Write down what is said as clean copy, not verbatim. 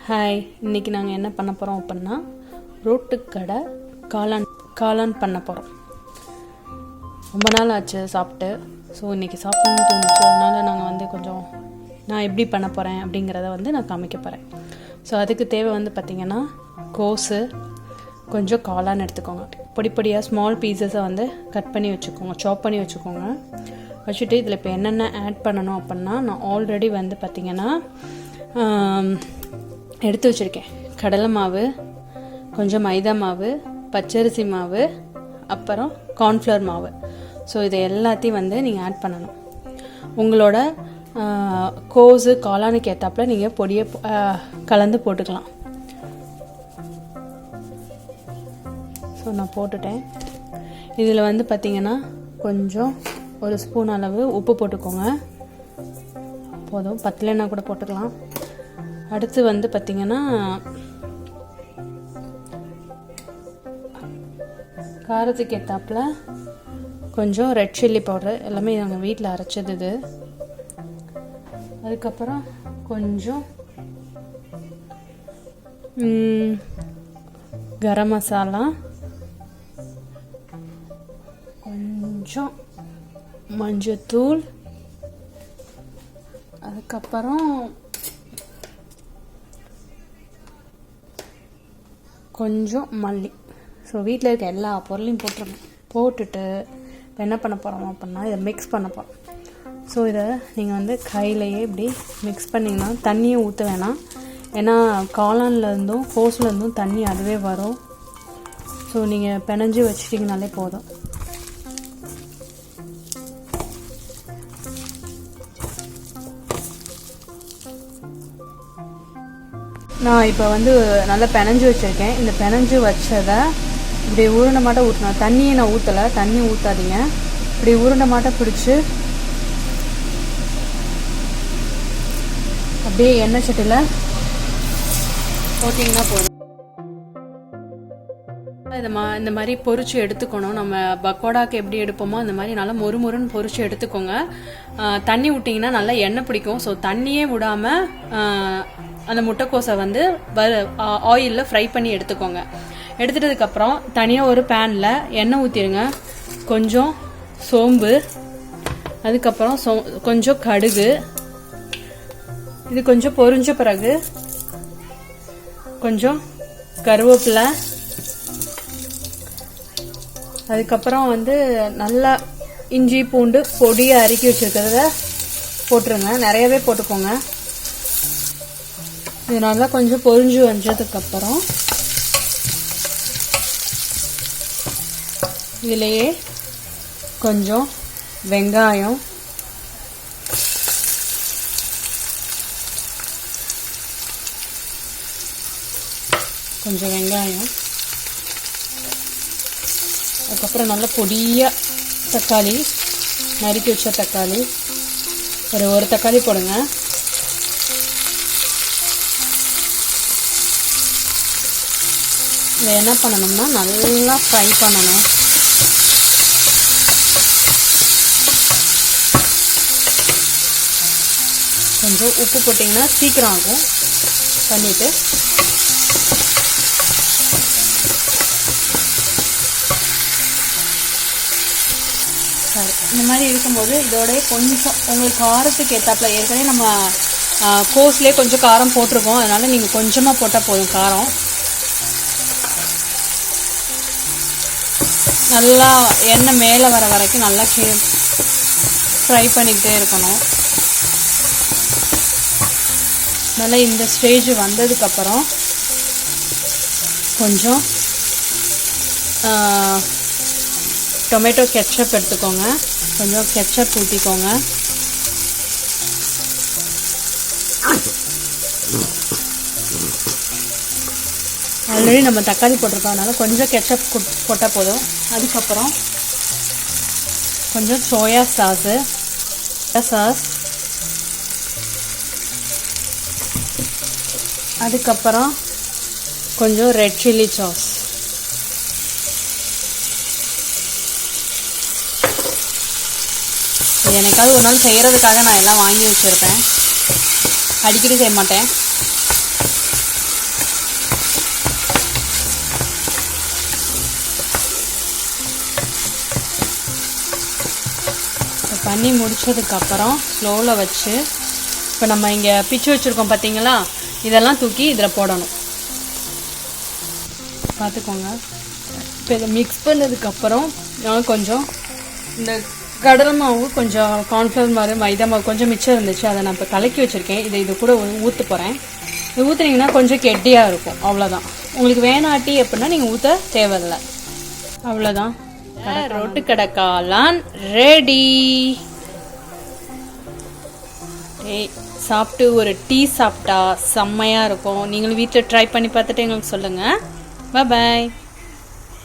Hi, இன்றைக்கி நாங்கள் என்ன பண்ண போகிறோம் அப்படின்னா ரோட்டு கடை காளான் பண்ண போகிறோம். ரொம்ப நாள் ஆச்சு சாப்பிட்டு. ஸோ இன்றைக்கி சாப்பிட்ணுன்னு தோணுச்சு. அதனால் நாங்கள் கொஞ்சம் நான் எப்படி பண்ண போகிறேன் அப்படிங்கிறத நான் காமிக்க போகிறேன். ஸோ அதுக்கு தேவை பார்த்திங்கன்னா கோஸு, கொஞ்சம் காளான் எடுத்துக்கோங்க. பொடிப்பொடியாக ஸ்மால் பீசஸை கட் பண்ணி வச்சுக்கோங்க, சாப் பண்ணி வச்சுக்கோங்க. வச்சுட்டு இதில் இப்போ என்னென்ன ஆட் பண்ணணும் அப்படின்னா, நான் ஆல்ரெடி பார்த்திங்கன்னா எடுத்து வச்சுருக்கேன். கடலை மாவு, கொஞ்சம் மைதா மாவு, பச்சரிசி மாவு, அப்புறம் கார்ன்ஃப்ளவர் மாவு. ஸோ இதை எல்லாத்தையும் நீங்கள் ஆட் பண்ணணும். உங்களோட கோஸு காளானுக்கு ஏற்றாப்புல நீங்கள் பொடியை கலந்து போட்டுக்கலாம். ஸோ நான் போட்டுட்டேன். இதில் பார்த்திங்கன்னா கொஞ்சம் ஒரு ஸ்பூன் அளவு உப்பு போட்டுக்கோங்க. போதும், பத்தலைன்னா கூட போட்டுக்கலாம். அடுத்து பார்த்திங்கன்னா காரத்துக்கு ஏற்றாப்புல கொஞ்சம் ரெட் சில்லி பவுடர், எல்லாமே நாங்கள் வீட்டில் அரைச்சது இது. அதுக்கப்புறம் கொஞ்சம் கரம் மசாலா, கொஞ்சம் மஞ்சத்தூள், அதுக்கப்புறம் கொஞ்சம் மல்லி. ஸோ வீட்டில் இருக்க எல்லா பொருளையும் போட்டுருங்க. போட்டுட்டு இப்போ என்ன பண்ண போகிறோம் அப்படின்னா இதை மிக்ஸ் பண்ண போகிறோம். ஸோ இதை நீங்கள் கையிலையே இப்படி மிக்ஸ் பண்ணிங்கன்னா தண்ணியை ஊற்ற வேணாம். ஏன்னா காளான்லேருந்தும் கோஸ்லேருந்தும் தண்ணி அதுவே வரும். ஸோ நீங்கள் பிணைஞ்சு வச்சிட்டிங்கனாலே போதும். நான் இப்போ நல்லா பிணைஞ்சு வச்சுருக்கேன். இந்த பிணைஞ்சு வச்சதை இப்படி உருண்டை மாட்டை ஊற்றணும். தண்ணியை நான் ஊற்றலை, தண்ணி ஊற்றாதீங்க. இப்படி உருண்டை மாட்டை பிடிச்சி அப்படியே எண்ணெய் சட்டியில் போட்டிங்கன்னா போதும். இந்த மாதிரி பொரிச்சு எடுத்துக்கணும். நம்ம பக்கோடாக்கு எப்படி எடுப்போமோ அந்த மாதிரி நல்லா மொறுமொறுன்னு பொரிச்சு எடுத்துக்கோங்க. தண்ணி விட்டிங்கன்னா நல்லா எண்ணெய் பிடிக்கும். ஸோ தண்ணியே விடாமல் அந்த முட்டைக்கோஸை ஆயிலில் ஃப்ரை பண்ணி எடுத்துக்கோங்க. எடுத்துட்டதுக்கப்புறம் தனியாக ஒரு பேனில் எண்ணெய் ஊற்றிடுங்க. கொஞ்சம் சோம்பு, அதுக்கப்புறம் கொஞ்சம் கடுகு. இது கொஞ்சம் பொரிஞ்ச பிறகு கொஞ்சம் கருவேப்பிலை, அதுக்கப்புறம் நல்லா இஞ்சி பூண்டு பொடியை அரைக்கி வச்சுருக்கிறத போட்டுருங்க. நிறையவே போட்டுக்கோங்க. இது நல்லா கொஞ்சம் பொரிஞ்சு வந்ததுக்கப்புறம் இதிலேயே கொஞ்சம் வெங்காயம், அதுக்கப்புறம் நல்லா பொடியாக தக்காளி, நறுக்கி வச்ச தக்காளி, ஒரு தக்காளி போடுங்க. இதை என்ன பண்ணணும்னா நல்லா ஃப்ரை பண்ணணும். கொஞ்சம் உப்பு போட்டிங்கன்னா சீக்கிரம் ஆகும். பண்ணிவிட்டு சரி, இந்த மாதிரி இருக்கும்போது இதோடய கொஞ்சம் உங்களுக்கு காரத்துக்கு ஏற்றாப்புல, ஏற்கனவே நம்ம கோஸ்லேயே கொஞ்சம் காரம் போட்டிருக்கோம். அதனால் நீங்கள் கொஞ்சமாக போட்டால் போதும் காரம். நல்லா எண்ணெய் மேலே வர வரைக்கும் நல்லா ஃப்ரை பண்ணிக்கிட்டே இருக்கணும். நல்லா இந்த ஸ்டேஜ் வந்ததுக்கப்புறம் கொஞ்சம் டொமேட்டோ கெட்சப் எடுத்துக்கோங்க. கொஞ்சம் கெட்சப் ஊற்றிக்கோங்க. ஆல்ரெடி நம்ம தக்காளி போட்டிருக்கோம், அதனால் கொஞ்சம் கெட்சப் போட்டால் போதும். அதுக்கப்புறம் கொஞ்சம் சோயா சாஸ், அதுக்கப்புறம் கொஞ்சம் ரெட் சில்லி சாஸ். எனக்காவது ஒரு நாள் செய்கிறதுக்காக நான் எல்லாம் வாங்கி வச்சுருப்பேன். அடிக்கடி செய்ய மாட்டேன். பண்ணி முடித்ததுக்கப்புறம் ஸ்லோவில் வச்சு இப்போ நம்ம இங்கே பிச்சு வச்சுருக்கோம் பார்த்தீங்களா, இதெல்லாம் தூக்கி இதில் போடணும். பார்த்துக்கோங்க. இப்போ இதை மிக்ஸ் பண்ணதுக்கப்புறம் நான் கொஞ்சம் இந்த கடலை மாவு, கொஞ்சம் கார்ன்ஃப்ளவர் மாவு, மைதா மாவு கொஞ்சம் மிச்சம் இருந்துச்சு, அதை நான் இப்போ கலக்கி வச்சுருக்கேன். இது கூட ஊற்ற போகிறேன். இது ஊற்றுனீங்கன்னா கொஞ்சம் கெட்டியாக இருக்கும், அவ்வளோதான். உங்களுக்கு வேணாட்டி அப்படின்னா நீங்கள் ஊற்ற தேவையில்லை, அவ்வளோதான். ரோட்டுக்கடை காளான் ரெடி. சாப்பிட்டு ஒரு டீ சாப்பிட்டா செம்மையாக இருக்கும். நீங்களும் வீட்டில் ட்ரை பண்ணி பார்த்துட்டு எங்களுக்கு சொல்லுங்கள். பாய்.